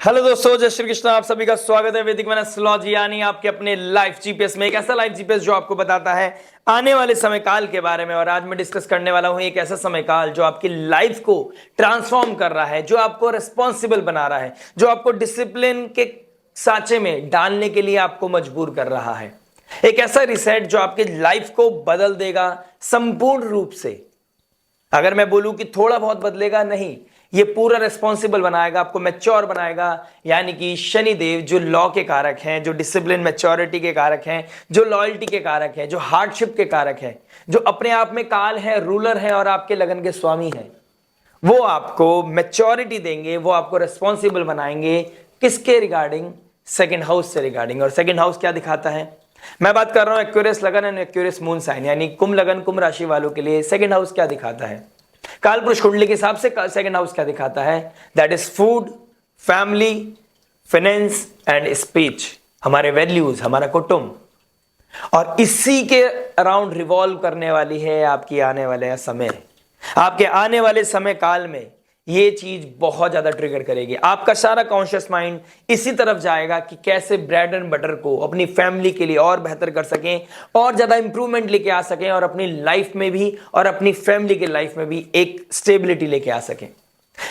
Hello दोस्तों, जय श्री कृष्ण। आप सभी का स्वागत है वैदिक मैन एस्ट्रोलॉजी यानी आपके अपने लाइफ जीपीएस में। एक ऐसा लाइफ जीपीएस जो आपको बताता है आने वाले समय काल के बारे में। और आज मैं डिस्कस करने वाला हूं एक ऐसा समय काल जो आपकी लाइफ को ट्रांसफॉर्म कर रहा है, जो आपको रिस्पॉन्सिबल बना रहा है, जो आपको डिसिप्लिन के सांचे में डालने के लिए आपको मजबूर कर रहा है। एक ऐसा रिसेट जो आपकी लाइफ को बदल देगा संपूर्ण रूप से। अगर मैं बोलूं कि थोड़ा बहुत बदलेगा, नहीं, ये पूरा रिस्पॉन्सिबल बनाएगा, आपको मैच्योर बनाएगा। यानी कि शनिदेव जो लॉ के कारक हैं, जो डिसिप्लिन मैच्योरिटी के कारक हैं, जो लॉयल्टी के कारक हैं, जो हार्डशिप के कारक हैं, जो अपने आप में काल है, रूलर है और आपके लगन के स्वामी हैं, वो आपको मैच्योरिटी देंगे, वो आपको रिस्पॉन्सिबल बनाएंगे। किसके रिगार्डिंग? सेकेंड हाउस से रिगार्डिंग। और सेकेंड हाउस क्या दिखाता है? मैं बात कर रहा हूं एक्वेरियस लगन एंड एक्वेरियस मून साइन, यानी कुंभ लगन कुंभ राशि वालों के लिए सेकेंड हाउस क्या दिखाता है? काल पुरुष कुंडली के हिसाब से सेकेंड हाउस क्या दिखाता है? That is food, family, finance and speech, हमारे वैल्यूज, हमारा कुटुंब। और इसी के अराउंड रिवॉल्व करने वाली है आपकी आने वाले समय। आपके आने वाले समय काल में ये चीज बहुत ज्यादा ट्रिगर करेगी। आपका सारा कॉन्शियस माइंड इसी तरफ जाएगा कि कैसे ब्रेड एंड बटर को अपनी फैमिली के लिए और बेहतर कर सकें, और ज्यादा इंप्रूवमेंट लेके आ सकें, और अपनी लाइफ में भी और अपनी फैमिली के लाइफ में भी एक स्टेबिलिटी लेके आ सकें।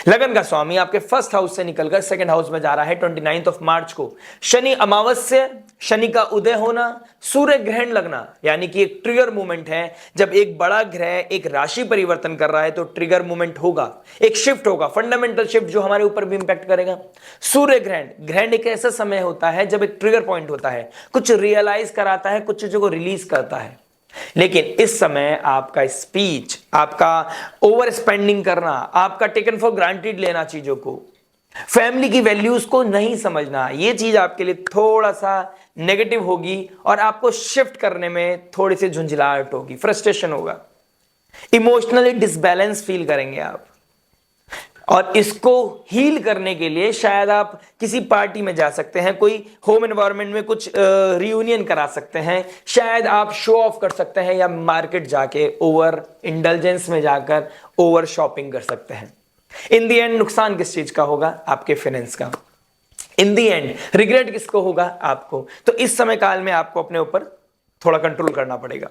लगन का स्वामी आपके फर्स्ट हाउस से निकलकर सेकंड हाउस में जा रहा है 29 ऑफ मार्च को। शनि अमावस्या, शनि का उदय होना, सूर्य ग्रहण लगना, यानी कि एक ट्रिगर मूवमेंट है। जब एक बड़ा ग्रह एक राशि परिवर्तन कर रहा है तो ट्रिगर मूवमेंट होगा, एक शिफ्ट होगा, फंडामेंटल शिफ्ट जो हमारे ऊपर भी इंपैक्ट करेगा। सूर्य ग्रहण, ग्रहण एक ऐसा समय होता है जब एक ट्रिगर पॉइंट होता है, कुछ रियलाइज कराता है, कुछ चीजों को रिलीज करता है। लेकिन इस समय आपका स्पीच, आपका ओवर स्पेंडिंग करना, आपका टेकन फॉर ग्रांटेड लेना, चीजों को, फैमिली की वैल्यूज को नहीं समझना, यह चीज आपके लिए थोड़ा सा नेगेटिव होगी और आपको शिफ्ट करने में थोड़ी सी झुंझलाहट होगी, फ्रस्ट्रेशन होगा, इमोशनली डिसबैलेंस फील करेंगे आप। और इसको हील करने के लिए शायद आप किसी पार्टी में जा सकते हैं, कोई होम एनवायरनमेंट में कुछ रियूनियन करा सकते हैं, शायद आप शो ऑफ कर सकते हैं, या मार्केट जाके ओवर इंडल्जेंस में जाकर ओवर शॉपिंग कर सकते हैं। इन दी एंड नुकसान किस चीज का होगा? आपके फाइनेंस का। इन दी एंड रिग्रेट किसको होगा? आपको। तो इस समय काल में आपको अपने ऊपर थोड़ा कंट्रोल करना पड़ेगा।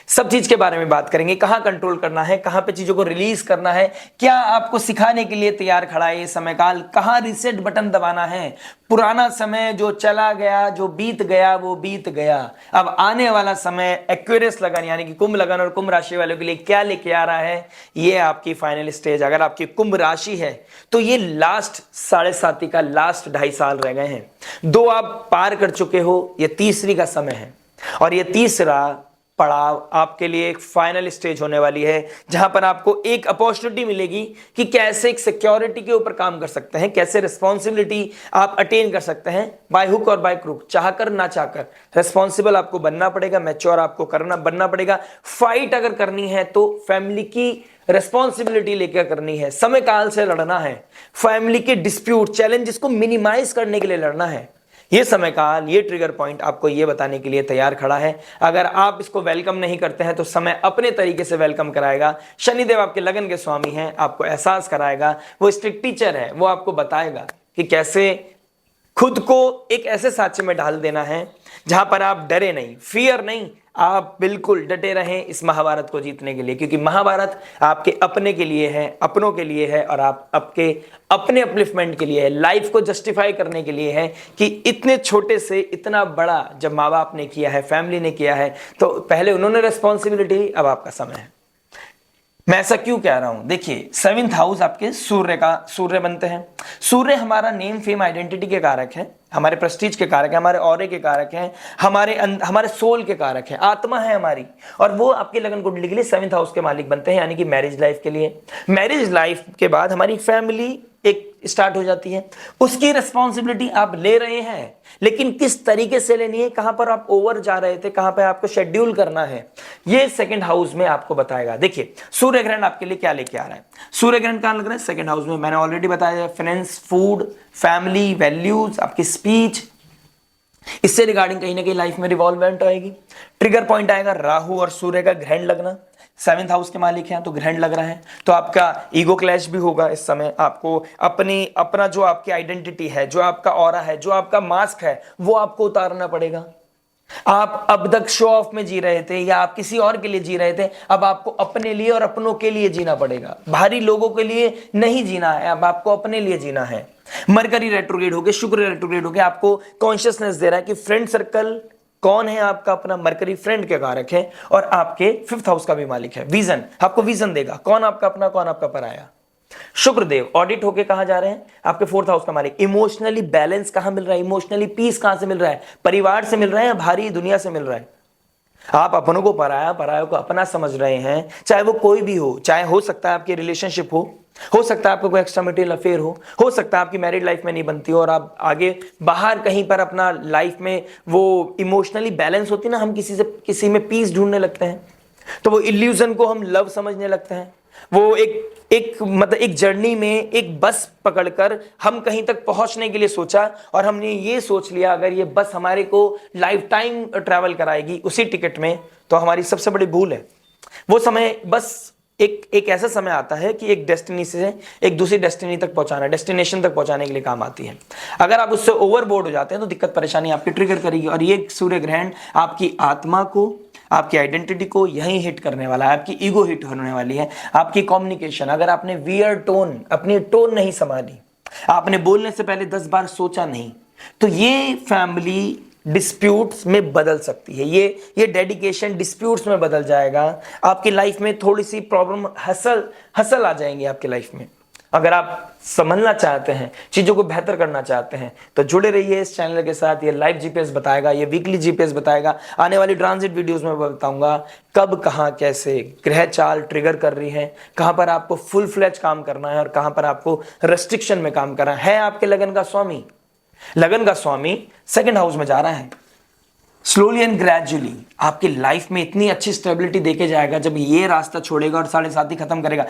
सब चीज के बारे में बात करेंगे, कहां कंट्रोल करना है, कहां पे चीजों को रिलीज करना है, क्या आपको सिखाने के लिए तैयार खड़ा है ये समय काल, कहां रीसेट बटन दबाना है। पुराना समय जो चला गया, जो बीत गया, वो बीत गया। अब आने वाला समय एक्वेरियस लगन यानी कि कुंभ लगन और कुंभ राशि वालों के लिए क्या लेके आ रहा है? ये आपकी फाइनल स्टेज। अगर आपकी कुंभ राशि है तो ये लास्ट 7.5 का लास्ट 2.5 साल रह गए हैं। 2 आप पार कर चुके हो, ये तीसरी का समय है। और ये तीसरा पड़ाव आपके लिए एक फाइनल स्टेज होने वाली है, जहां पर आपको एक अपॉर्चुनिटी मिलेगी कि कैसे एक सिक्योरिटी के ऊपर काम कर सकते हैं, कैसे रिस्पॉन्सिबिलिटी आप अटेन कर सकते हैं, बाय हुक और बाय क्रूक, चाहकर ना चाहकर रिस्पॉन्सिबल आपको बनना पड़ेगा, मैच्योर आपको बनना पड़ेगा। फाइट अगर करनी है तो फैमिली की रिस्पॉन्सिबिलिटी लेकर करनी है, समय काल से लड़ना है, फैमिली के डिस्प्यूट चैलेंजेस को मिनिमाइज करने के लिए लड़ना है। ये समय काल, ये ट्रिगर पॉइंट आपको ये बताने के लिए तैयार खड़ा है। अगर आप इसको वेलकम नहीं करते हैं तो समय अपने तरीके से वेलकम कराएगा। शनिदेव आपके लगन के स्वामी हैं, आपको एहसास कराएगा, वो स्ट्रिक्ट टीचर है, वो आपको बताएगा कि कैसे खुद को एक ऐसे सांचे में ढाल देना है जहां पर आप डरे नहीं, फियर नहीं, आप बिल्कुल डटे रहें इस महाभारत को जीतने के लिए। क्योंकि महाभारत आपके अपने के लिए है, अपनों के लिए है, और आप आपके अपने अपलिफ्टमेंट के लिए है, लाइफ को जस्टिफाई करने के लिए है कि इतने छोटे से इतना बड़ा जब माँ बाप ने किया है, फैमिली ने किया है, तो पहले उन्होंने रिस्पॉन्सिबिलिटी ली, अब आपका समय है। मैं ऐसा क्यों कह रहा हूं? देखिए, 7th हाउस आपके सूर्य बनते हैं। सूर्य हमारा नेम, फेम, आइडेंटिटी के कारक है, हमारे प्रेस्टीज के कारक है, हमारे ऑरे के कारक हैं, हमारे सोल के कारक है, आत्मा है हमारी। और वो आपके लगन कुंडली के लिए 7th हाउस के मालिक बनते हैं, यानी कि मैरिज लाइफ के लिए। मैरिज लाइफ के बाद हमारी फैमिली एक स्टार्ट हो जाती है, उसकी रिस्पॉन्सिबिलिटी आप ले रहे हैं, लेकिन किस तरीके से लेनी है, कहां पर आप ओवर जा रहे थे, कहां पर आपको शेड्यूल करना है, ये सेकंड हाउस में आपको बताएगा। देखिए, सूर्य ग्रहण आपके लिए क्या लेके आ रहा है? सूर्य ग्रहण कहां लग रहा है? सेकंड हाउस में। मैंने ऑलरेडी बताया, फाइनेंस, फूड, फैमिली, वैल्यूज, आपकी स्पीच, इससे रिगार्डिंग कहीं ना कहीं लाइफ में रिवॉल्वमेंट आएगी। ट्रिगर पॉइंट आएगा राहु और सूर्य का ग्रहण लगना, सेवंथ हाउस के मालिक हैं तो ग्रहण लग रहा है, तो आपका ईगो क्लैश भी होगा इस समय। आपको अपना जो आपकी आइडेंटिटी है, जो आपका ऑरा है, जो आपका मास्क है, वो आपको उतारना पड़ेगा। आप अब तक शो ऑफ में जी रहे थे या आप किसी और के लिए जी रहे थे, अब आपको अपने लिए और अपनों के लिए जीना पड़ेगा। बाहरी लोगों के लिए नहीं जीना है, अब आपको अपने लिए जीना है। मरकरी रेट्रोग्रेड हो गया, शुक्र रेट्रोग्रेड हो गया, आपको कॉन्शियसनेस दे रहा है कि फ्रेंड सर्कल कौन है आपका अपना। मरकरी फ्रेंड के कारक है और आपके फिफ्थ हाउस का भी मालिक है। विजन, आपको विजन देगा कौन आपका अपना कौन आपका पराया। शुक्रदेव ऑडिट होके कहां जा रहे हैं, आपके फोर्थ हाउस का मालिक। इमोशनली बैलेंस कहां मिल रहा है, इमोशनली पीस कहां से मिल रहा है, परिवार से मिल रहा है या भारी दुनिया से मिल रहा है। आप अपनों को पराया, परायों को अपना समझ रहे हैं, चाहे वो कोई भी हो। चाहे हो सकता है आपकी रिलेशनशिप हो सकता है आपको कोई एक्स्ट्रा मैरिटल अफेयर हो सकता है आपकी मैरिड लाइफ में नहीं बनती हो और आप आगे बाहर कहीं पर अपना लाइफ में वो इमोशनली बैलेंस होती ना, हम किसी में पीस ढूंढने लगते हैं, तो वो इल्यूजन को हम लव समझने लगते हैं। वो एक जर्नी में एक बस पकड़कर हम कहीं तक पहुंचने के लिए सोचा और हमने ये सोच लिया अगर ये बस हमारे को लाइफ टाइम ट्रैवल कराएगी उसी टिकट में, तो हमारी सबसे बड़ी भूल है। वो समय बस एक ऐसा समय आता है कि एक डेस्टिनी से एक दूसरी डेस्टिनी तक पहुंचाना, डेस्टिनेशन तक पहुंचाने के लिए काम आती है। अगर आप उससे ओवरबोर्ड हो जाते हैं तो दिक्कत परेशानी आपकी ट्रिगर करेगी और ये सूर्य ग्रहण आपकी आत्मा को, आपकी आइडेंटिटी को यहीं हिट करने वाला है। आपकी ईगो हिट होने वाली है, आपकी कम्युनिकेशन। अगर आपने वियर टोन, अपनी टोन नहीं संभाली, आपने बोलने से पहले 10 बार सोचा नहीं, तो ये फैमिली डिस्प्यूट्स में बदल सकती है। ये डेडिकेशन डिस्प्यूट्स में बदल जाएगा। आपकी लाइफ में थोड़ी सी प्रॉब्लम, हसल आ जाएंगे आपकी लाइफ में। अगर आप समझना चाहते हैं, चीजों को बेहतर करना चाहते हैं, तो जुड़े रहिए इस चैनल के साथ। ये लाइव जीपीएस बताएगा, ये वीकली जीपीएस बताएगा। आने वाली ट्रांजिट वीडियोस में बताऊंगा कब, कहां, कैसे ग्रह चाल ट्रिगर कर रही है, कहां पर आपको फुल फ्लैच काम करना है और कहां पर आपको रेस्ट्रिक्शन में काम करना है। आपके लगन का स्वामी, लगन का स्वामी सेकंड हाउस में जा रहा है। स्लोली एंड ग्रेजुअली आपकी लाइफ में इतनी अच्छी स्टेबिलिटी देके जाएगा जब ये रास्ता छोड़ेगा और 7.5 खत्म करेगा।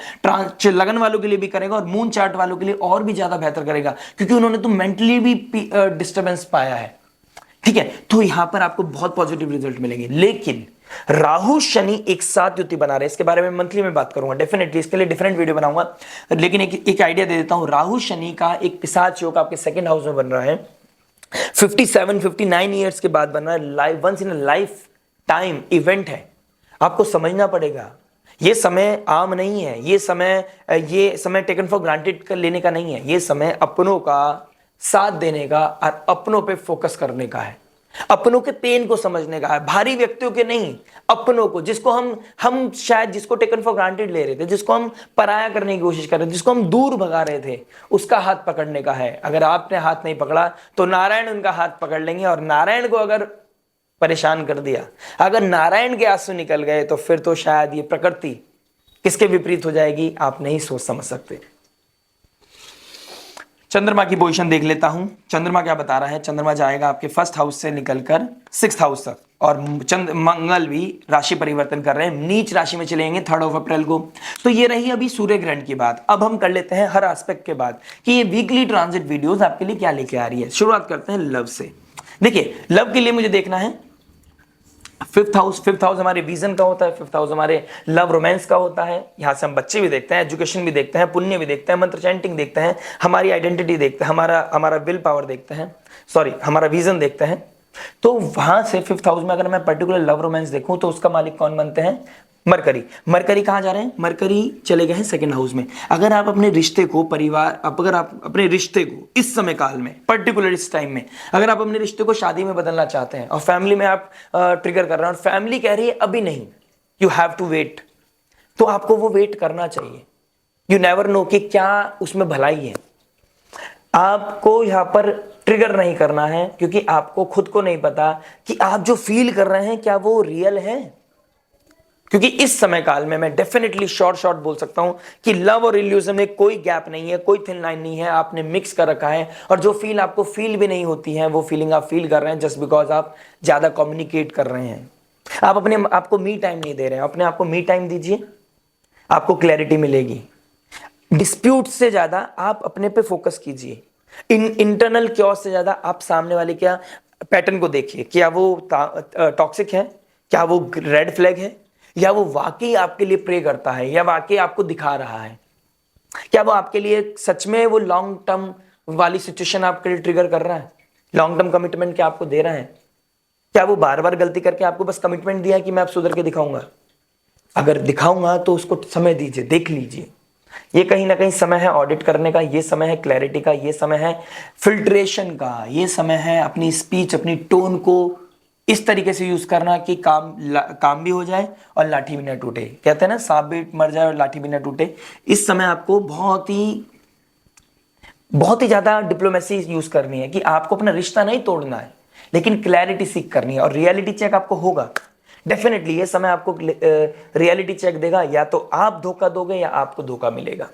लगन वालों के लिए भी करेगा और मून चार्ट वालों के लिए और भी ज्यादा बेहतर करेगा, क्योंकि उन्होंने तो मेंटली भी डिस्टर्बेंस पाया है। ठीक है, तो यहां पर आपको बहुत पॉजिटिव रिजल्ट मिलेंगे। लेकिन राहु शनि एक साथ युति बना रहे हैं, इसके बारे में मंथली में बात करूंगा डेफिनेटली, इसके लिए डिफरेंट वीडियो बनाऊंगा। लेकिन एक आइडिया दे देता हूं। राहु शनि का एक पिशाच योग आपके सेकंड हाउस में बन रहा है। 57-59 ईयर्स के बाद बन रहा है। Once in lifetime event है। आपको समझना पड़ेगा ये समय आम नहीं है। ये समय टेकन फॉर ग्रांटेड कर लेने का नहीं है। ये समय अपनों का साथ देने का और अपनों पे फोकस करने का है, अपनों के पेन को समझने का है, भारी व्यक्तियों के नहीं, अपनों को, जिसको हम शायद जिसको टेकन फॉर ग्रांटेड ले रहे थे, जिसको हम पराया करने की कोशिश कर रहे थे, जिसको हम दूर भगा रहे थे, उसका हाथ पकड़ने का है। अगर आपने हाथ नहीं पकड़ा तो नारायण उनका हाथ पकड़ लेंगे और नारायण को अगर परेशान कर दिया, अगर नारायण के आंसू निकल गए, तो फिर तो शायद ये प्रकृति किसके विपरीत हो जाएगी आप नहीं सोच समझ सकते। चंद्रमा की पोजीशन देख लेता हूं। चंद्रमा क्या बता रहा है। चंद्रमा जाएगा आपके फर्स्ट हाउस से निकलकर सिक्स्थ हाउस तक और मंगल भी राशि परिवर्तन कर रहे हैं, नीच राशि में चलेंगे 3 अप्रैल को। तो ये रही अभी सूर्य ग्रहण की बात। अब हम कर लेते हैं हर एस्पेक्ट के बाद कि ये वीकली ट्रांजिट वीडियोस आपके लिए क्या लेके आ रही है। शुरुआत करते हैं लव से। देखिए, लव के लिए मुझे देखना है फिफ्थ हाउस हमारे विजन का होता है, फिफ्थ हाउस हमारे लव रोमांस का होता है। यहां से हम बच्चे भी देखते हैं, एजुकेशन भी देखते हैं, पुण्य भी देखते हैं, मंत्र चैंटिंग देखते हैं, हमारी आइडेंटिटी देखते हैं, हमारा विल पावर देखते हैं, हमारा विजन देखते हैं। तो वहां से फिफ्थ हाउस में अगर मैं पर्टिकुलर लव रोमांस देखूं तो उसका मालिक कौन बनते हैं, मरकरी कहां जा रहे हैं, मरकरी चले गए हैं सेकंड हाउस में। अगर आप अपने रिश्ते को अगर आप अपने रिश्ते को इस समय काल में, पर्टिकुलर इस टाइम में, अगर आप अपने रिश्ते को शादी में बदलना चाहते हैं और फैमिली में आप ट्रिगर कर रहे हैं और फैमिली कह रही है अभी नहीं, यू हैव टू वेट, तो आपको वो वेट करना चाहिए। यू नेवर नो कि क्या उसमें भलाई है। आपको यहां पर ट्रिगर नहीं करना है, क्योंकि आपको खुद को नहीं पता कि आप जो फील कर रहे हैं क्या वो रियल है। क्योंकि इस समय काल में मैं डेफिनेटली शॉर्ट बोल सकता हूं कि लव और इल्यूजन में कोई गैप नहीं है, कोई थिन लाइन नहीं है। आपने मिक्स कर रखा है और जो फील आपको फील भी नहीं होती है वो फीलिंग आप फील कर रहे हैं जस्ट बिकॉज आप ज्यादा कम्युनिकेट कर रहे हैं। आप अपने आपको मी टाइम नहीं दे रहे हैं। अपने आपको मी टाइम दीजिए, आपको क्लैरिटी मिलेगी। डिस्प्यूट से ज्यादा आप अपने पे फोकस कीजिए। इंटरनल क्योस से ज्यादा आप सामने वाले क्या पैटर्न को देखिए, क्या वो टॉक्सिक है, क्या वो रेड फ्लैग है, या वो वाकई आपके लिए प्रे करता है, या वाकई आपको दिखा रहा है? क्या वो आपके लिए सच में वो लॉन्ग टर्म वाली सिचुएशन आपके लिए ट्रिगर कर रहा है? लॉन्ग टर्म कमिटमेंट क्या आपको दे रहा है? क्या वो बार बार गलती करके आपको बस कमिटमेंट दिया है कि मैं अब सुधर के दिखाऊंगा? अगर दिखाऊंगा तो उसको समय दीजिए, देख लीजिए। ये कहीं ना कहीं समय है ऑडिट करने का, ये समय है क्लैरिटी का, ये समय है फिल्ट्रेशन का, ये समय है अपनी स्पीच, अपनी टोन को इस तरीके से यूज करना कि काम भी हो जाए और लाठी भी ना टूटे। कहते हैं ना, सांप भी मर जाए और लाठी भी ना टूटे। इस समय आपको बहुत ही ज्यादा डिप्लोमेसी यूज करनी है कि आपको अपना रिश्ता नहीं तोड़ना है, लेकिन क्लैरिटी सीख करनी है। और रियलिटी चेक आपको होगा डेफिनेटली, ये समय आपको रियलिटी चेक देगा, या तो आप धोखा दोगे या आपको धोखा मिलेगा।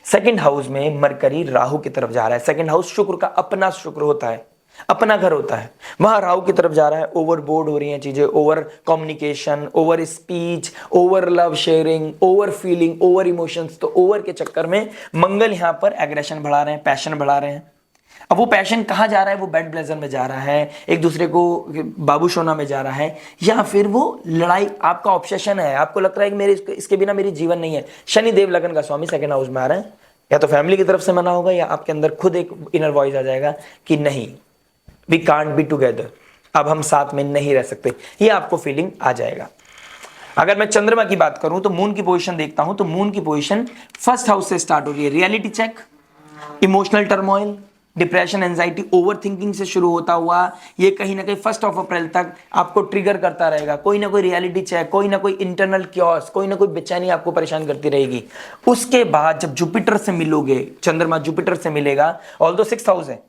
सेकंड हाउस में मरकरी राहु की तरफ जा रहा है। सेकंड हाउस शुक्र का अपना शुक्र होता है, अपना घर होता है। वहां राहु की तरफ जा रहा है। ओवरबोर्ड हो रही हैं चीजें, over communication, over speech, over love sharing, over feeling, over emotions. तो ओवर के चक्कर में मंगल यहां पर एग्रेशन बढ़ा रहे हैं, पैशन बढ़ा रहे हैं। अब वो पैशन कहां जा रहा है? वो बेड ब्लेजर में जा रहा है, एक दूसरे को बाबू सोना में जा रहा है, या फिर वो लड़ाई, आपका ऑब्सेशन है, आपको लगता है कि मेरे इसके बिना मेरी जीवन नहीं है। शनिदेव लगन का स्वामी सेकंड हाउस में आ रहा है। या तो फैमिली की तरफ से मना होगा, या आपके अंदर खुद एक इनर वॉइस आ जाएगा कि नहीं, वी कांट बी टुगेदर, अब हम साथ में नहीं रह सकते, ये आपको फीलिंग आ जाएगा। अगर मैं चंद्रमा की बात करूं तो मून की पोजीशन देखता हूं, तो मून की पोजीशन फर्स्ट हाउस से स्टार्ट हो रही है। Reality check, emotional turmoil, depression, anxiety, overthinking से शुरू होता हुआ ये कहीं ना कहीं 1 अप्रैल तक आपको ट्रिगर करता रहेगा। कोई ना कोई रियलिटी चेक, कोई ना कोई इंटरनल क्योस, कोई ना कोई बेचैनी आपको परेशान करती रहेगी। उसके बाद जब जुपिटर से मिलोगे, चंद्रमा जुपिटर से मिलेगा, ऑल्दो 6th हाउस है,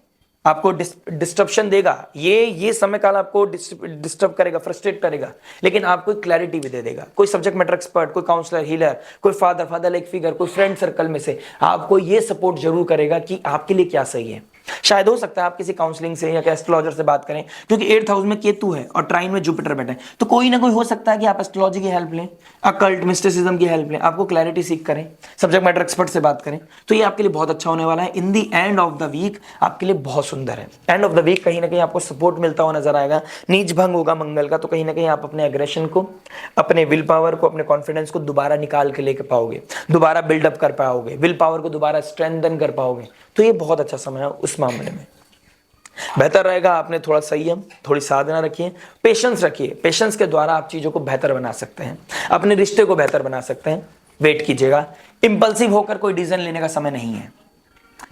आपको डिस्टर्बन देगा। ये समय काल आपको डिस्टर्ब करेगा, फ्रस्ट्रेट करेगा, लेकिन आपको क्लैरिटी भी दे देगा। कोई सब्जेक्ट मैटर एक्सपर्ट, कोई काउंसलर, हीलर, कोई फादर लाइक फिगर, कोई फ्रेंड सर्कल में से आपको ये सपोर्ट जरूर करेगा कि आपके लिए क्या सही है। शायद हो सकता है आप किसी काउंसलिंग से या एस्ट्रोलॉजर से बात करें, क्योंकि 8th हाउस में केतु है और ट्राइन में जुपिटर बैठा है, तो कोई ना कोई हो सकता है कि आप एस्ट्रोलॉजी की हेल्प लें, अकल्ट मिस्टिसिज्म की हेल्प लें, आपको क्लैरिटी सीख करें, सब्जेक्ट मैटर एक्सपर्ट से बात करें। तो ये आपके लिए बहुत अच्छा होने वाला है। इन दी एंड ऑफ द वीक आपके लिए बहुत सुंदर है। एंड ऑफ द वीक कहीं ना कहीं आपको सपोर्ट मिलता हुआ नजर आएगा। नीच भंग होगा मंगल का, तो कहीं ना कहीं आप अपने एग्रेशन को, अपने विल पावर को, अपने कॉन्फिडेंस को दोबारा निकाल के लेके पाओगे, दोबारा बिल्डअप कर पाओगे, विल पावर को दोबारा स्ट्रेंथन कर पाओगे। तो ये बहुत अच्छा समय है उस मामले में। बेहतर रहेगा आपने थोड़ा संयम, थोड़ी साधना रखिए, पेशेंस रखिए। पेशेंस के द्वारा आप चीजों को बेहतर बना सकते हैं, अपने रिश्ते को बेहतर बना सकते हैं। वेट कीजिएगा, इंपल्सिव होकर कोई डिसीजन लेने का समय नहीं है।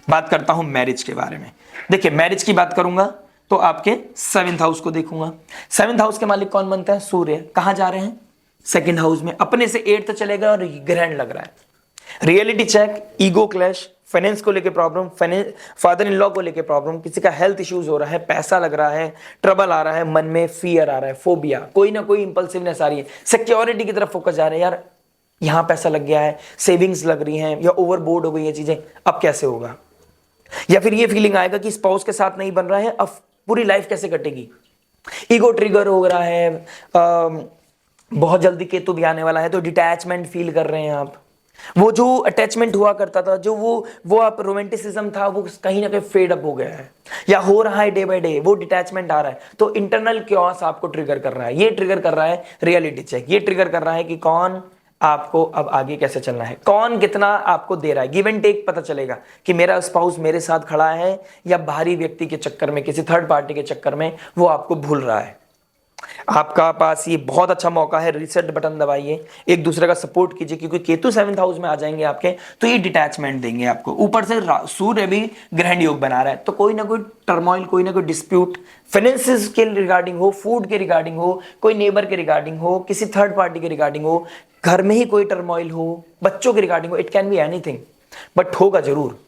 बात करता हूं मैरिज के बारे में। देखिए, मैरिज की बात करूंगा तो आपके 7th हाउस को देखूंगा। 7th हाउस के मालिक कौन बनता है? सूर्य। कहां जा रहे हैं? 2nd हाउस में। अपने से 8th चलेगा और ग्रहण लग रहा है। Reality check, ego clash, finance को लेके प्रॉब्लम, फादर इन लॉ को लेके प्रॉब्लम, किसी का हेल्थ इश्यूज हो रहा है, पैसा लग रहा है, ट्रबल आ रहा है, मन में फियर आ रहा है, फोबिया, कोई ना कोई इंपल्सिवनेस आ रही है, सिक्योरिटी की तरफ फोकस जा रहे हैं। यार यहां पैसा लग गया है, सेविंग्स लग रही हैं, या ओवरबोर्ड हो गई है चीजें, अब कैसे होगा? या फिर ये फीलिंग आएगा कि स्पाउस के साथ नहीं बन रहा है, अब पूरी लाइफ कैसे कटेगी? ईगो ट्रिगर हो रहा है, बहुत जल्दी केतु भी आने वाला है, तो डिटैचमेंट फील कर रहे हैं आप। वो जो अटैचमेंट हुआ करता था, जो वो आप रोमांटिसिज्म था, वो कहीं ना कहीं फेड अप हो गया है, या हो रहा है डे बाय डे, वो डिटैचमेंट आ रहा है। तो इंटरनल क्योस आपको ट्रिगर कर रहा है। ये ट्रिगर कर रहा है रियलिटी चेक, ये ट्रिगर कर रहा है कि कौन आपको अब आगे कैसे चलना है, कौन कितना आपको दे रहा है। गिव एंड टेक पता चलेगा कि मेरा स्पाउस मेरे साथ खड़ा है, या बाहरी व्यक्ति के चक्कर में, किसी थर्ड पार्टी के चक्कर में वो आपको भूल रहा है। आपका पास ये बहुत अच्छा मौका है, रीसेट बटन दबाइए, एक दूसरे का सपोर्ट कीजिए, क्योंकि केतु 7th हाउस में आ जाएंगे आपके, तो ये डिटैचमेंट देंगे आपको। ऊपर से सूर्य भी ग्रहण योग बना रहा है, तो कोई ना कोई टर्मोइल, कोई ना कोई डिस्प्यूट, फाइनेंसिस के रिगार्डिंग हो, फूड के रिगार्डिंग हो, कोई नेबर के रिगार्डिंग हो, किसी थर्ड पार्टी के रिगार्डिंग हो, घर में ही कोई टर्मोइल हो, बच्चों के रिगार्डिंग हो, it can be anything, but होगा जरूर।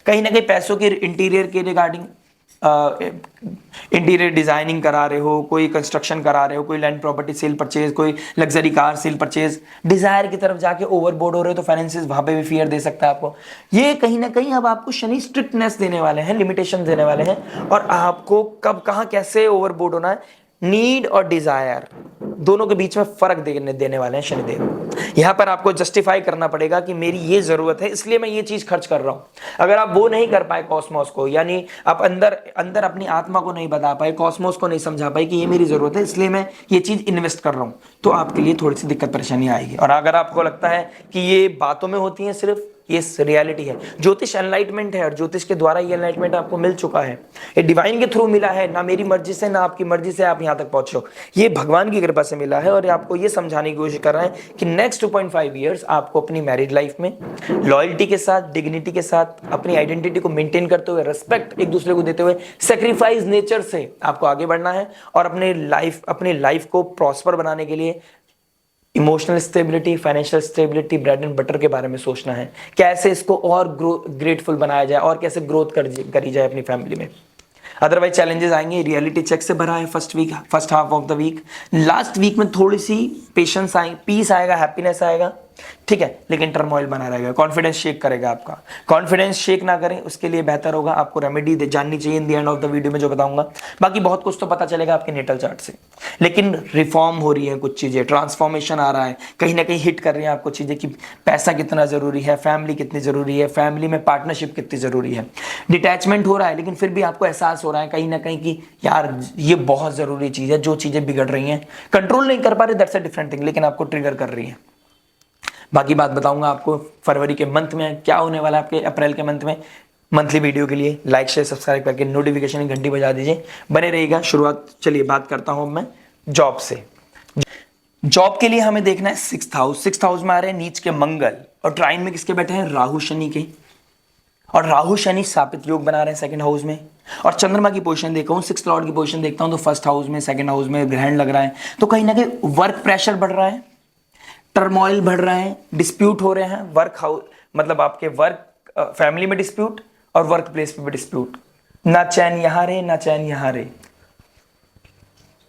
कहीं ना कहीं पैसों के इंटीरियर के रिगार्डिंग, इंटीरियर डिजाइनिंग करा रहे हो, कोई कंस्ट्रक्शन करा रहे हो, कोई लैंड प्रॉपर्टी सेल परचेज, कोई luxury car sale purchase, desire की तरफ जाके ओवरबोर्ड हो रहे हो, तो फाइनेंसिस वहां पे भी फियर दे सकता है आपको। ये कहीं ना कहीं अब आपको शनि स्ट्रिक्टनेस देने वाले हैं, लिमिटेशन देने वाले हैं, और आपको कब कहां कैसे ओवरबोर्ड होना है। नीड और डिजायर, दोनों के बीच में फर्क देने वाले हैं शनिदेव। यहां पर आपको जस्टिफाई करना पड़ेगा कि मेरी ये जरूरत है इसलिए मैं ये चीज खर्च कर रहा हूं। अगर आप वो नहीं कर पाए कॉस्मोस को, यानी आप अंदर अंदर अपनी आत्मा को नहीं बता पाए, कॉस्मोस को नहीं समझा पाए कि ये मेरी जरूरत है इसलिए मैं ये चीज इन्वेस्ट कर रहा हूं, तो आपके लिए थोड़ी सी दिक्कत परेशानी आएगी। और अगर आपको लगता है कि ये बातों में होती है सिर्फ, ये रियलिटी है। ज्योतिष एनलाइटमेंट है और ज्योतिष के द्वारा ये एनलाइटमेंट आपको मिल चुका है, ये डिवाइन के थ्रू मिला है, ना मेरी मर्जी से ना आपकी मर्जी से आप यहाँ तक पहुंचे हो, ये भगवान की कृपा से मिला है। और आपको ये समझाने की कोशिश कर रहा है कि नेक्स्ट 2.5 ईयर्स आपको अपनी मैरिड लाइफ में लॉयल्टी के साथ, डिग्निटी के साथ, अपनी आइडेंटिटी को मेंटेन करते हुए, रिस्पेक्ट एक दूसरे को देते हुए, सेक्रीफाइस नेचर से आपको आगे बढ़ना है और अपने लाइफ को प्रॉस्पर बनाने के लिए emotional stability, financial stability, bread and butter के बारे में सोचना है, कैसे इसको और ग्रेटफुल बनाया जाए और कैसे ग्रोथ करी जाए अपनी फैमिली में। अदरवाइज चैलेंजेस आएंगे। रियलिटी चेक से भरा है first half of the week. Last week में थोड़ी सी पेशेंस आएगी, पीस आएगा, हैप्पीनेस आएगा, ठीक है, लेकिन टर्मोइल बना रहेगा, कॉन्फिडेंस शेक करेगा आपका। कॉन्फिडेंस शेक ना करें, उसके लिए बेहतर होगा आपको रेमेडी जाननी चाहिए in the end of the video में जो बताऊंगा। बाकी बहुत कुछ तो पता चलेगा आपके नेटल चार्ट से, लेकिन रिफॉर्म हो रही है कुछ चीजें, ट्रांसफॉर्मेशन आ रहा है, कहीं ना कहीं हिट कर रही है आपको चीजें कि पैसा कितना जरूरी है, फैमिली कितनी जरूरी है, फैमिली में पार्टनरशिप कितनी जरूरी है। डिटैचमेंट हो रहा है, लेकिन फिर भी आपको एहसास हो रहा है कहीं ना कहीं कि यार ये बहुत जरूरी चीज है। जो चीजें बिगड़ रही हैं, कंट्रोल नहीं कर पा रहे, दैट्स अ डिफरेंट थिंग, लेकिन आपको ट्रिगर कर रही है। बाकी बात बताऊंगा आपको फरवरी के मंथ में क्या होने वाला है, आपके अप्रैल के मंथ में। मंथली वीडियो के लिए लाइक शेयर सब्सक्राइब करके नोटिफिकेशन की घंटी बजा दीजिए, बने रहिएगा। शुरुआत चलिए बात करता हूं मैं जॉब से। जॉब के लिए हमें देखना है 6th हाउस में आ रहे हैं नीच के मंगल, और ट्राइन में किसके बैठे हैं, राहु शनि के, और राहु शनि स्थापित योग बना रहे हैं 2nd हाउस में। और चंद्रमा की पोजीशन देखा हूं, 6th लॉर्ड की पोजीशन देखता हूं तो 1st हाउस में, 2nd हाउस में ग्रहण लग रहा है, तो कहीं ना कहीं वर्क प्रेशर बढ़ रहा है, टर्मोइल बढ़ रहा है, डिस्प्यूट हो रहे हैं। वर्क हाउस मतलब आपके वर्क फैमिली में डिस्प्यूट और वर्क प्लेस पे भी डिस्प्यूट, ना चैन यहां रहे ना चैन यहां रहे।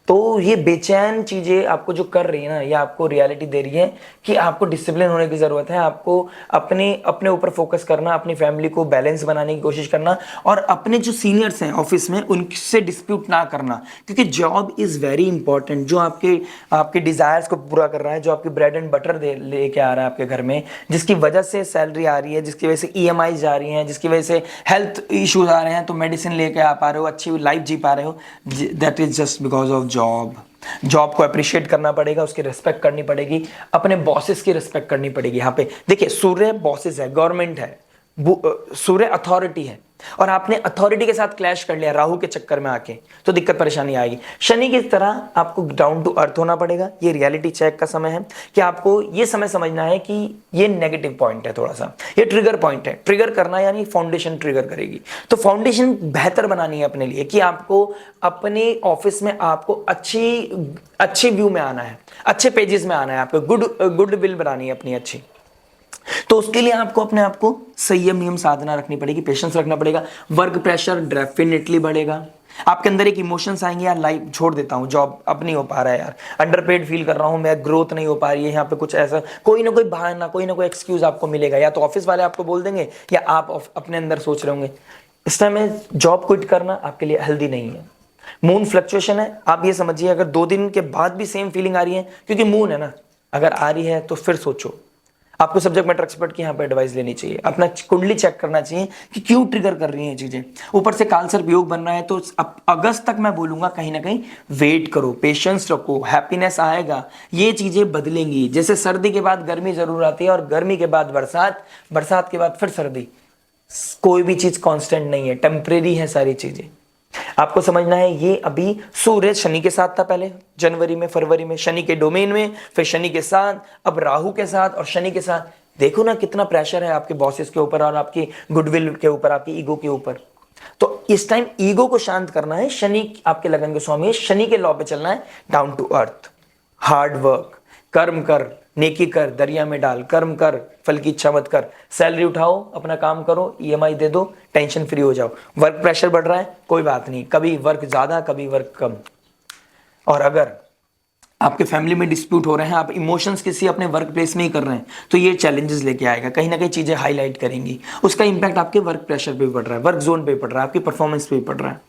तो ये बेचैन चीजें आपको जो कर रही है ना, ये आपको रियलिटी दे रही है कि आपको डिसिप्लिन होने की जरूरत है, आपको अपने ऊपर फोकस करना, अपनी फैमिली को बैलेंस बनाने की कोशिश करना, और अपने जो सीनियर्स हैं ऑफिस में उनसे डिस्प्यूट ना करना, क्योंकि जॉब इज वेरी इंपॉर्टेंट। जो आपके डिजायर्स को पूरा कर रहा है, जो आपकी ब्रेड एंड बटर लेके आ रहा है आपके घर में, जिसकी वजह से सैलरी आ रही है, जिसकी वजह से EMI जा रही हैं, जिसकी वजह से हेल्थ इश्यूज आ रहे हैं, तो मेडिसिन लेके आ पा रहे हो, अच्छी लाइफ जी पा रहे हो, that is just because of job को अप्रिशिएट करना पड़ेगा, उसकी रिस्पेक्ट करनी पड़ेगी, अपने बॉसेस की रिस्पेक्ट करनी पड़ेगी। यहाँ पे देखिए, सूर्य बॉसेस है, गवर्नमेंट है, सूर्य अथॉरिटी है, और आपने अथॉरिटी के साथ क्लैश कर लिया राहु के चक्कर में आके, तो दिक्कत परेशानी आएगी। शनि की तरह आपको डाउन टू अर्थ होना पड़ेगा। ये रियलिटी चेक का समय है कि आपको ये समय समझना है कि ये नेगेटिव पॉइंट है, थोड़ा सा ये ट्रिगर पॉइंट है। ट्रिगर करना यानी फाउंडेशन ट्रिगर करेगी, तो फाउंडेशन बेहतर बनानी है अपने लिए कि आपको अपने ऑफिस में आपको अच्छी व्यू में आना है, अच्छे पेजेस में आना है, आपको गुड विल बनानी है अपनी अच्छी। तो उसके लिए आपको अपने आप को संयम नियम साधना रखनी पड़ेगी, पेशेंस रखना पड़ेगा। वर्क प्रेशर डेफिनेटली बढ़ेगा, आपके अंदर एक इमोशंस आएंगे, यार लाइफ छोड़ देता हूं, जॉब अब नहीं हो पा रहा है, यार अंडरपेड फील कर रहा हूं मैं, ग्रोथ नहीं हो पा रही है यहाँ पे, कुछ ऐसा कोई ना कोई बहाना, कोई ना कोई एक्सक्यूज आपको मिलेगा, या तो ऑफिस वाले आपको बोल देंगे या आप अपने अंदर सोच रहे होंगे। इस टाइम में जॉब क्विट करना आपके लिए हेल्दी नहीं है। मून फ्लक्चुएशन है, आप ये समझिए अगर 2 दिन के बाद भी सेम फीलिंग आ रही है, क्योंकि मून है ना, अगर आ रही है तो फिर सोचो, आपको सब्जेक्ट मैटर एक्सपर्ट की यहाँ पे एडवाइस लेनी चाहिए, अपना कुंडली चेक करना चाहिए कि क्यों ट्रिगर कर रही हैं चीजें। ऊपर से काल सर्प योग बन रहा है, तो अगस्त तक मैं बोलूंगा कहीं ना कहीं वेट करो, पेशेंस रखो, हैप्पीनेस आएगा, ये चीजें बदलेंगी। जैसे सर्दी के बाद गर्मी जरूर आती है, और गर्मी के बाद बरसात, बरसात के बाद फिर सर्दी। कोई भी चीज कांस्टेंट नहीं है, टेम्परेरी है सारी चीजें। आपको समझना है, ये अभी सूर्य शनि के साथ था पहले जनवरी में, फरवरी में शनि के डोमेन में, फिर शनि के साथ, अब राहु के साथ और शनि के साथ। देखो ना कितना प्रेशर है आपके बॉसेस के ऊपर और आपकी गुडविल के ऊपर, आपकी ईगो के ऊपर। तो इस टाइम ईगो को शांत करना है। शनि आपके लगन के स्वामी है, शनि के लॉ पे चलना है, down to earth, hard work, कर्म कर, नेकी कर, दरिया में डाल, कर्म कर, फल की इच्छा मत कर, सैलरी उठाओ, अपना काम करो, EMI दे दो, टेंशन फ्री हो जाओ। वर्क प्रेशर बढ़ रहा है, कोई बात नहीं, कभी वर्क ज्यादा कभी वर्क कम। और अगर आपके फैमिली में डिस्प्यूट हो रहे हैं, आप इमोशंस किसी अपने वर्क प्लेस में ही कर रहे हैं, तो ये चैलेंजेस लेके आएगा, कहीं ना कहीं चीजें हाईलाइट करेंगी, उसका इंपैक्ट आपके वर्क प्रेशर पे भी पड़ रहा है, वर्क जोन पे पड़ रहा है, आपकी परफॉर्मेंस पे भी पड़ रहा है।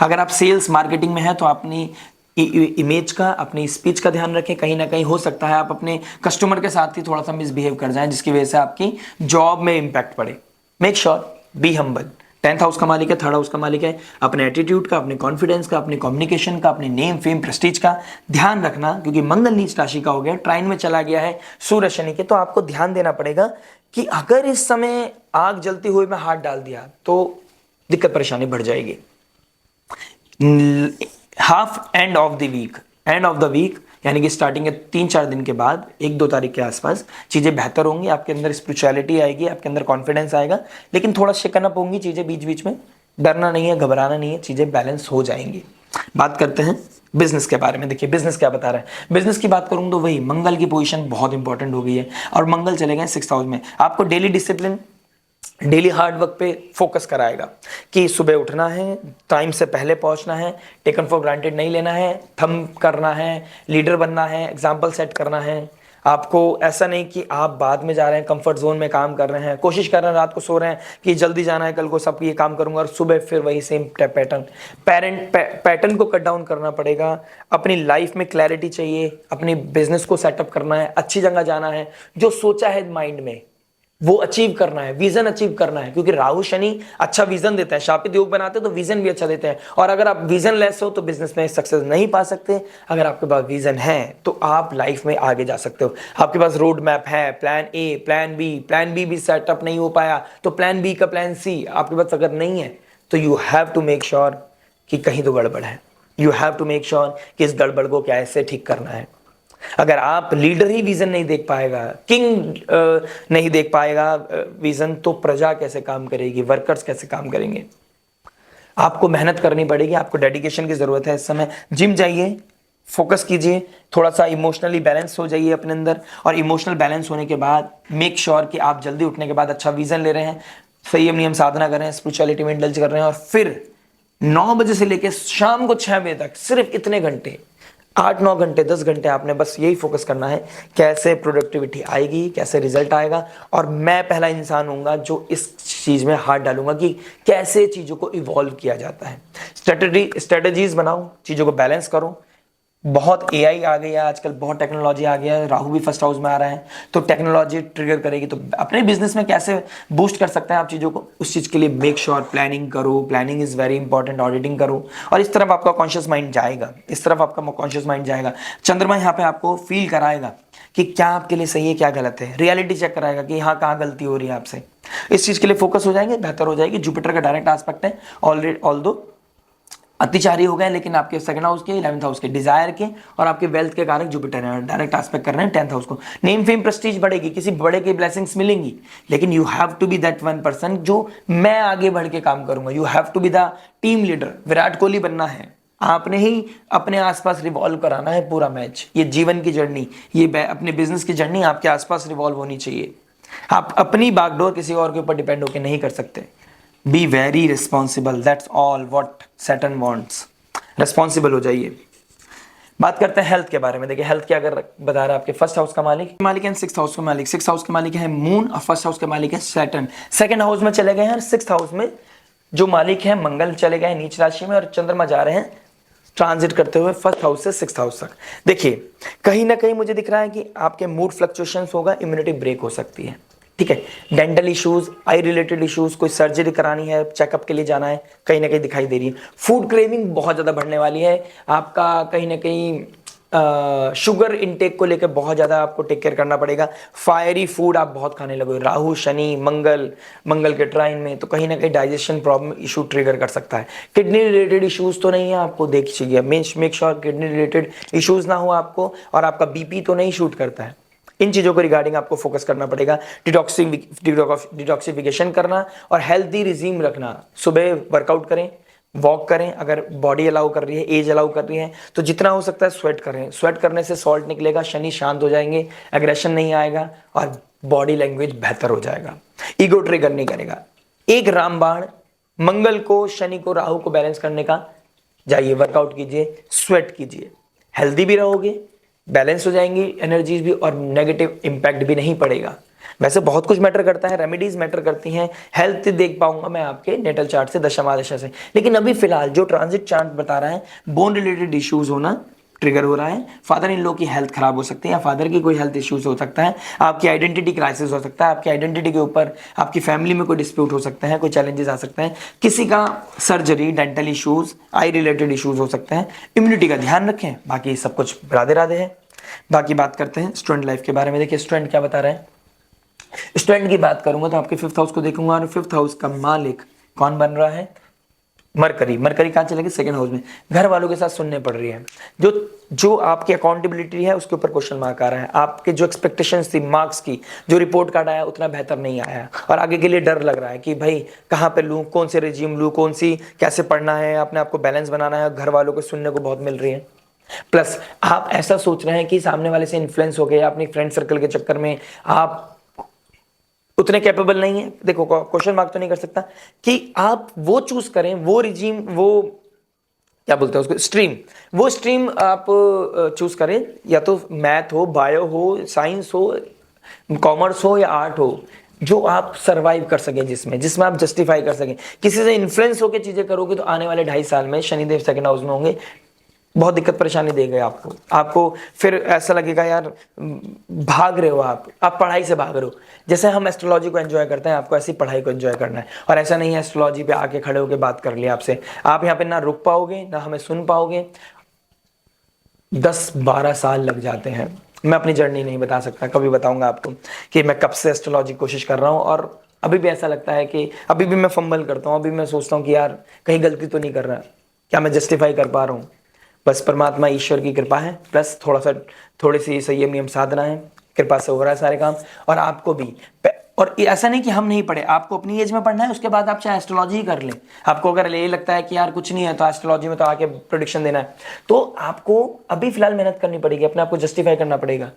अगर आप सेल्स मार्केटिंग में है तो अपनी इमेज का, अपनी स्पीच का ध्यान रखें। कहीं ना कहीं हो सकता है आप अपने कस्टमर के साथ ही थोड़ा सा मिसबिहेव कर जाएं, जिसकी वजह से आपकी जॉब में इंपैक्ट पड़े। Make sure be humble. 10th house का मालिक है, 3rd हाउस का मालिक है। अपने एटीट्यूड का, अपने कॉन्फिडेंस का, अपने कम्युनिकेशन का, अपने नेम फेम प्रेस्टीज का ध्यान रखना, क्योंकि मंगल नीच राशि का हो गया, ट्राइन में चला गया है सूर्य शनि के। तो आपको ध्यान देना पड़ेगा कि अगर इस समय आग जलती हुई में हाथ डाल दिया तो दिक्कत परेशानी बढ़ जाएगी। Half end of the week यानी कि स्टार्टिंग के 3-4 दिन के बाद 1-2 तारीख के आसपास चीजें बेहतर होंगी। आपके अंदर स्पिरिचुअलिटी आएगी, आपके अंदर कॉन्फिडेंस आएगा, लेकिन थोड़ा शिकन अप होंगी चीजें बीच बीच में। डरना नहीं है, घबराना नहीं है, चीजें बैलेंस हो जाएंगी। बात करते हैं बिजनेस के बारे में। देखिए बिजनेस क्या बता रहा है। बिजनेस की बात करूं तो वही मंगल की पोजीशन बहुत इंपॉर्टेंट हो गई है, और मंगल चले गए 6th हाउस में। आपको daily discipline, daily hard work पे फोकस कराएगा कि सुबह उठना है, टाइम से पहले पहुंचना है, टेकन फॉर ग्रांटेड नहीं लेना है, थम करना है, लीडर बनना है, एग्जाम्पल सेट करना है। आपको ऐसा नहीं कि आप बाद में जा रहे हैं, कंफर्ट जोन में काम कर रहे हैं, कोशिश कर रहे हैं, रात को सो रहे हैं कि जल्दी जाना है, कल को सब ये काम करूंगा, और सुबह फिर वही सेम पैटर्न को कट डाउन करना पड़ेगा। अपनी लाइफ में क्लैरिटी चाहिए, अपनी बिजनेस को सेटअप करना है, अच्छी जगह जाना है, जो सोचा है माइंड में वो अचीव करना है, विजन अचीव करना है, क्योंकि राहु शनि अच्छा विजन देता है, शापित योग बनाते हैं तो विजन भी अच्छा देते हैं। और अगर आप विजन लेस हो तो बिजनेस में सक्सेस नहीं पा सकते। अगर आपके पास विजन है तो आप लाइफ में आगे जा सकते हो। आपके पास रोड मैप है, प्लान ए, प्लान बी भी सेटअप नहीं हो पाया तो प्लान बी का प्लान सी आपके पास अगर नहीं है तो you have to make sure कि कहीं तो गड़बड़ है। You have to make sure कि इस गड़बड़ को कैसे ठीक करना है। अगर आप लीडर ही विजन नहीं देख पाएगा, किंग नहीं देख पाएगा विजन, तो प्रजा कैसे काम करेगी, वर्कर्स कैसे काम करेंगे। आपको मेहनत करनी पड़ेगी, आपको डेडिकेशन की जरूरत है। इस समय जिम जाइए, फोकस कीजिए, थोड़ा सा इमोशनली बैलेंस हो जाइए अपने अंदर, और इमोशनल बैलेंस होने के बाद मेक श्योर कि आप जल्दी उठने के बाद अच्छा विजन ले रहे हैं, संयम नियम साधना कर रहे हैं, स्पिरिचुअलिटी में इंडल्ज कर रहे हैं, और फिर 9 बजे से लेकर शाम को 6 बजे तक सिर्फ इतने घंटे, 8-9 घंटे, 10 घंटे आपने बस यही फोकस करना है कैसे प्रोडक्टिविटी आएगी, कैसे रिजल्ट आएगा। और मैं पहला इंसान हूंगा जो इस चीज में हाथ डालूंगा कि कैसे चीजों को इवॉल्व किया जाता है। स्ट्रेटजीज बनाओ, चीजों को बैलेंस करो। बहुत एआई आ गई है आजकल, बहुत टेक्नोलॉजी आ गया है, राहु भी 1st हाउस में आ रहा है, तो टेक्नोलॉजी ट्रिगर करेगी। तो अपने बिजनेस में कैसे बूस्ट कर सकते हैं आप चीज़ों को, उस चीज़ के लिए मेक श्योर प्लानिंग करो। Planning is very important, auditing करो, और इस तरफ आपका कॉन्शियस माइंड जाएगा, इस तरफ आपका कॉन्शियस माइंड जाएगा। चंद्रमा यहाँ पे आपको फील कराएगा कि क्या आपके लिए सही है, क्या गलत है। रियलिटी चेक कराएगा कि हाँ कहाँ गलती हो रही है आपसे। इस चीज़ के लिए फोकस हो जाएंगे, बेहतर हो जाएगी। जुपिटर का डायरेक्ट एस्पेक्ट है, ऑल्दो अतिचारी हो गए, लेकिन आपके 2nd हाउस के, 11th हाउस के, डिजायर के और आपके वेल्थ के कारक जुपिटर है, डायरेक्ट एस्पेक्ट कर रहे हैं 10th हाउस को। नेम फेम प्रेस्टीज बढ़ेगी, किसी बड़े की ब्लेसिंग्स मिलेंगी, लेकिन you have to be that 1% जो मैं आगे बढ़ के काम करूंगा। You have to be the team leader. Virat Kohli बनना है, आपने ही अपने आसपास रिवॉल्व कराना है पूरा मैच। ये जीवन की जर्नी, ये अपने बिजनेस की जर्नी आपके आसपास रिवॉल्व होनी चाहिए। आप अपनी बागडोर किसी और के ऊपर डिपेंड होकर नहीं कर सकते। Be very responsible, that's all what Saturn wants. Responsible हो जाइए। बात करते हैं हेल्थ के बारे में। देखिए हेल्थ क्या अगर बता रहा है, आपके 1st हाउस का मालिक है, 6th हाउस का मालिक, 6th हाउस के मालिक है मून, और 1st हाउस के मालिक है सैटर्न। 2nd हाउस में चले गए हैं, और 6th हाउस में जो मालिक है मंगल चले गए नीच राशि में, और चंद्रमा जा रहे हैं ट्रांजिट करते हुए 1st हाउस से 6th हाउस तक। देखिए कहीं ना कहीं मुझे दिख रहा है कि आपके मूड फ्लक्चुएशंस होगा, इम्यूनिटी ब्रेक हो सकती है, ठीक है। Dental issues, I related issues, कोई सर्जरी करानी है, चेकअप के लिए जाना है, कहीं ना कहीं दिखाई दे रही है। फूड क्रेविंग बहुत ज़्यादा बढ़ने वाली है आपका, कहीं ना कहीं शुगर इनटेक को लेकर बहुत ज़्यादा आपको टेक केयर करना पड़ेगा। फायरी फूड आप बहुत खाने लगोगे, राहु शनि मंगल के ट्राइन में, तो कहीं ना कहीं डाइजेशन प्रॉब्लम इशू ट्रिगर कर सकता है। किडनी रिलेटेड इश्यूज तो नहीं है आपको, देखिए make sure kidney related issues ना हो आपको, और आपका बीपी तो नहीं शूट करता है। इन चीज़ों को रिगार्डिंग आपको फोकस करना पड़ेगा। डिटॉक्सिफिकेशन करना और हेल्दी रिजीम रखना। सुबह वर्कआउट करें, वॉक करें, अगर बॉडी अलाउ कर रही है, एज अलाउ कर रही है तो जितना हो सकता है स्वेट करें। स्वेट करने से सॉल्ट निकलेगा, शनि शांत हो जाएंगे, एग्रेशन नहीं आएगा, और बॉडी लैंग्वेज बेहतर हो जाएगा। ईगो ट्रिगर नहीं करेगा। एक रामबाण मंगल को, शनि को, राहु को बैलेंस करने का जाइए, वर्कआउट कीजिए, स्वेट कीजिए, हेल्दी भी रहोगे, बैलेंस हो जाएंगी एनर्जीज भी, और नेगेटिव इंपैक्ट भी नहीं पड़ेगा। वैसे बहुत कुछ मैटर करता है, रेमेडीज मैटर करती हैं, हेल्थ देख पाऊंगा मैं आपके नेटल चार्ट से, दशा दशा से। लेकिन अभी फिलहाल जो ट्रांजिट चार्ट बता रहा है, बोन रिलेटेड इश्यूज होना ट्रिगर हो रहा है, फादर इन लॉ की हेल्थ खराब हो सकती है, या फादर की कोई हेल्थ इश्यूज हो सकता है, आपकी आइडेंटिटी क्राइसिस हो सकता है, आपकी आइडेंटिटी के ऊपर आपकी फैमिली में कोई डिस्प्यूट हो सकता है, कोई चैलेंजेस आ सकते हैं, किसी का surgery, dental issues, I related issues हो सकते हैं। इम्यूनिटी का ध्यान रखें, बाकी सब कुछ राधे राधे है। बाकी बात करते हैं स्टूडेंट लाइफ के बारे में। देखिए स्टूडेंट क्या बता रहे हैं। स्टूडेंट की बात करूंगा तो आपके 5th हाउस को देखूंगा, और 5th हाउस का मालिक कौन बन रहा है, मरकरी। मरकरी कहाँ चलेगी, 2nd हाउस में। घर वालों के साथ सुनने पड़ रही है, जो आपकी अकाउंटेबिलिटी है उसके ऊपर क्वेश्चन मार्क आ रहा है, आपके जो एक्सपेक्टेशंस थी मार्क्स की, जो रिपोर्ट कार्ड आया उतना बेहतर नहीं आया, और आगे के लिए डर लग रहा है कि भाई कहाँ पे लूँ, कौन से रेजिम लूँ, कौन सी कैसे पढ़ना है, अपने आपको बैलेंस बनाना है। घर वालों को सुनने को बहुत मिल रही है। प्लस आप ऐसा सोच रहे हैं कि सामने वाले से इन्फ्लुएंस हो गए, अपनी फ्रेंड सर्कल के चक्कर में आप उतने कैपेबल नहीं है। देखो क्वेश्चन मार्क तो नहीं कर सकता कि आप वो चूज करें, वो रिजीम, वो क्या बोलते हैं उसको, स्ट्रीम, वो स्ट्रीम आप चूज करें, या तो मैथ हो, बायो हो, साइंस हो, कॉमर्स हो या आर्ट हो, जो आप सरवाइव कर सकें, जिसमें आप जस्टिफाई कर सकें। किसी से इन्फ्लुएंस होकर चीजें करोगे तो आने वाले 2.5 साल में शनिदेव 2nd हाउस में होंगे, बहुत दिक्कत परेशानी देंगे आपको फिर ऐसा लगेगा यार भाग रहे हो आप पढ़ाई से भाग रहे हो। जैसे हम एस्ट्रोलॉजी को एंजॉय करते हैं, आपको ऐसी पढ़ाई को एंजॉय करना है। और ऐसा नहीं है एस्ट्रोलॉजी पे आके खड़े होकर बात कर लिया आपसे, आप यहाँ पे ना रुक पाओगे ना हमें सुन पाओगे। 10-12 साल लग जाते हैं। मैं अपनी जर्नी नहीं बता सकता, कभी बताऊंगा आपको कि मैं कब से एस्ट्रोलॉजी कोशिश कर रहा हूँ, और अभी भी ऐसा लगता है कि अभी भी मैं फंबल करता हूँ, अभी मैं सोचता हूँ कि यार कहीं गलती तो नहीं कर रहा, क्या मैं जस्टिफाई कर पा रहा हूँ। बस परमात्मा ईश्वर की कृपा है, प्लस थोड़ी सी संयम नियम साधना है, कृपा से हो रहा है सारे काम। और आपको भी, और ऐसा नहीं कि हम नहीं पढ़े, आपको अपनी एज में पढ़ना है, उसके बाद आप चाहे एस्ट्रोलॉजी ही कर लें। आपको अगर ये लगता है कि यार कुछ नहीं है तो एस्ट्रोलॉजी में तो आके प्रोडिक्शन देना है, तो आपको अभी फिलहाल मेहनत करनी पड़ेगी, अपने आप को जस्टिफाई करना पड़ेगा,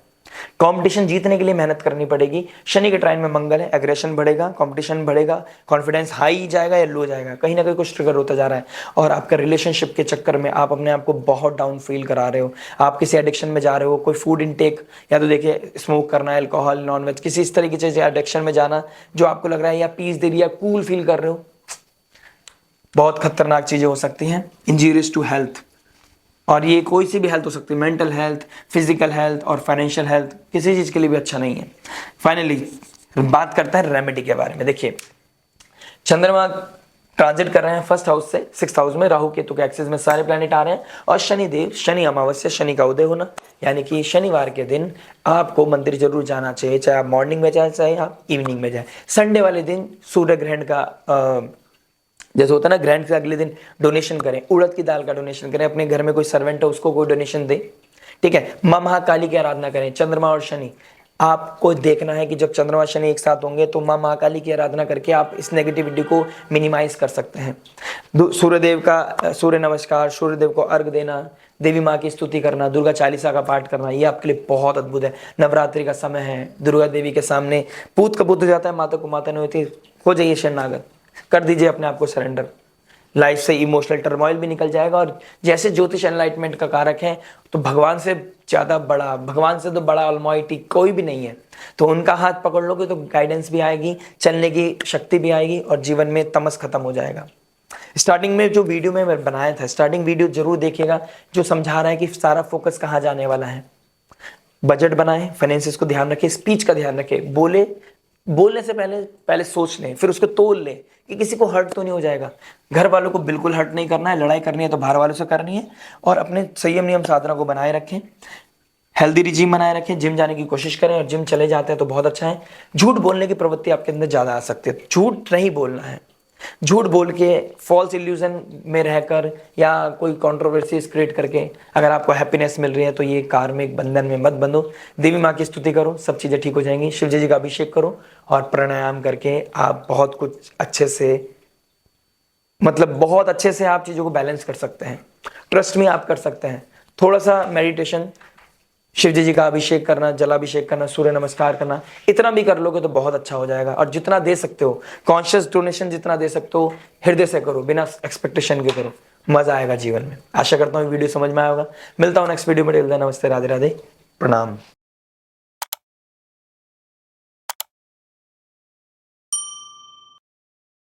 कंपटीशन जीतने के लिए मेहनत करनी पड़ेगी। शनि के ट्राइन में मंगल है, एग्रेशन बढ़ेगा, कंपटीशन बढ़ेगा, कॉन्फिडेंस हाई जाएगा या लो जाएगा, कहीं ना कहीं कुछ ट्रिगर होता जा रहा है। और आपका रिलेशनशिप के चक्कर में आप अपने आप को बहुत डाउन फील करा रहे हो, आप किसी एडिक्शन में जा रहे हो, कोई फूड इनटेक, या तो देखिए स्मोक करना, अल्कोहल, नॉनवेज, किसी इस तरीके से एडिक्शन में जाना जो आपको लग रहा है या पीस दे रही है, कूल फील कर रहे हो। बहुत खतरनाक चीजें हो सकती हैं, इंजूरियस टू हेल्थ। और ये कोई सी भी हेल्थ हो सकती है, मेंटल हेल्थ, फिजिकल हेल्थ और फाइनेंशियल हेल्थ, किसी चीज के लिए भी अच्छा नहीं है। फाइनली बात करते हैं रेमेडी के बारे में। देखिए चंद्रमा ट्रांजिट कर रहे हैं 1st हाउस से 6th हाउस में, राहु केतु के एक्सिस में सारे प्लैनेट आ रहे हैं, और शनिदेव, शनि अमावस्या, शनि का उदय होना, यानी कि शनिवार के दिन आपको मंदिर जरूर जाना चाहिए, चाहे आप मॉर्निंग में जाए चाहे आप इवनिंग में जाए। संडे वाले दिन सूर्य ग्रहण का जैसे होता है ना, ग्रैंड के अगले दिन डोनेशन करें, उड़द की दाल का डोनेशन करें, अपने घर में कोई सर्वेंट है उसको कोई डोनेशन दे, ठीक है। माँ महाकाली की आराधना करें। चंद्रमा और शनि, आपको देखना है कि जब चंद्रमा शनि एक साथ होंगे तो माँ महाकाली की आराधना करके आप इस नेगेटिविटी को मिनिमाइज कर सकते हैं। सूर्यदेव का सूर्य नमस्कार, सूर्यदेव को अर्घ देना, देवी माँ की स्तुति करना, दुर्गा चालीसा का पाठ करना, ये आपके लिए बहुत अद्भुत है। नवरात्रि का समय है, दुर्गा देवी के सामने पूत कपूत हो जाता है, माता को माता नहीं होती, हो जाइए शरणागत, कर दीजिए अपने आप को सरेंडर। लाइफ से इमोशनल टर्मोइल भी निकल जाएगा। और जैसे ज्योतिष एनलाइटमेंट का कारक है, तो भगवान से ज्यादा बड़ा, भगवान से तो बड़ा ऑलमाइटी कोई भी नहीं है, तो उनका हाथ पकड़ लोगे तो गाइडेंस भी आएगी, चलने की शक्ति भी आएगी, और जीवन में तमस खत्म हो जाएगा। स्टार्टिंग में जो वीडियो में बनाया था, स्टार्टिंग वीडियो जरूर देखिएगा, जो समझा रहा है कि सारा फोकस कहाँ जाने वाला है। बजट बनाए, फाइनेंसिस को ध्यान रखें, स्पीच का ध्यान रखें, बोलने से पहले सोच लें, फिर उसको तोल लें कि किसी को हर्ट तो नहीं हो जाएगा। घर वालों को बिल्कुल हर्ट नहीं करना है, लड़ाई करनी है तो बाहर वालों से करनी है, और अपने संयम नियम साधना को बनाए रखें, हेल्दी रिजीम बनाए रखें, जिम जाने की कोशिश करें, और जिम चले जाते हैं तो बहुत अच्छा है। झूठ बोलने की प्रवृत्ति आपके अंदर ज्यादा आ सकती है, झूठ नहीं बोलना है। झूठ बोल के फॉल्स इल्यूजन में रहकर या कोई कंट्रोवर्सीज क्रिएट करके अगर आपको हैप्पीनेस मिल रही है तो ये कार्मिक बंधन में मत बंधो। देवी माँ की स्तुति करो, सब चीजें ठीक हो जाएंगी। शिव जी का अभिषेक करो, और प्राणायाम करके आप बहुत कुछ अच्छे से, मतलब बहुत अच्छे से आप चीजों को बैलेंस कर सकते हैं। ट्रस्ट में आप कर सकते हैं। थोड़ा सा मेडिटेशन, शिव जी का अभिषेक करना, जलाभिषेक करना, सूर्य नमस्कार करना, इतना भी कर लोगे तो बहुत अच्छा हो जाएगा। और जितना दे सकते हो, कॉन्शियस डोनेशन जितना दे सकते हो, हृदय से करो, बिना एक्सपेक्टेशन के करो, मजा आएगा जीवन में। आशा करता हूँ वीडियो समझ में आएगा। मिलता हूँ नेक्स्ट वीडियो में। नमस्ते, राधे राधे, प्रणाम।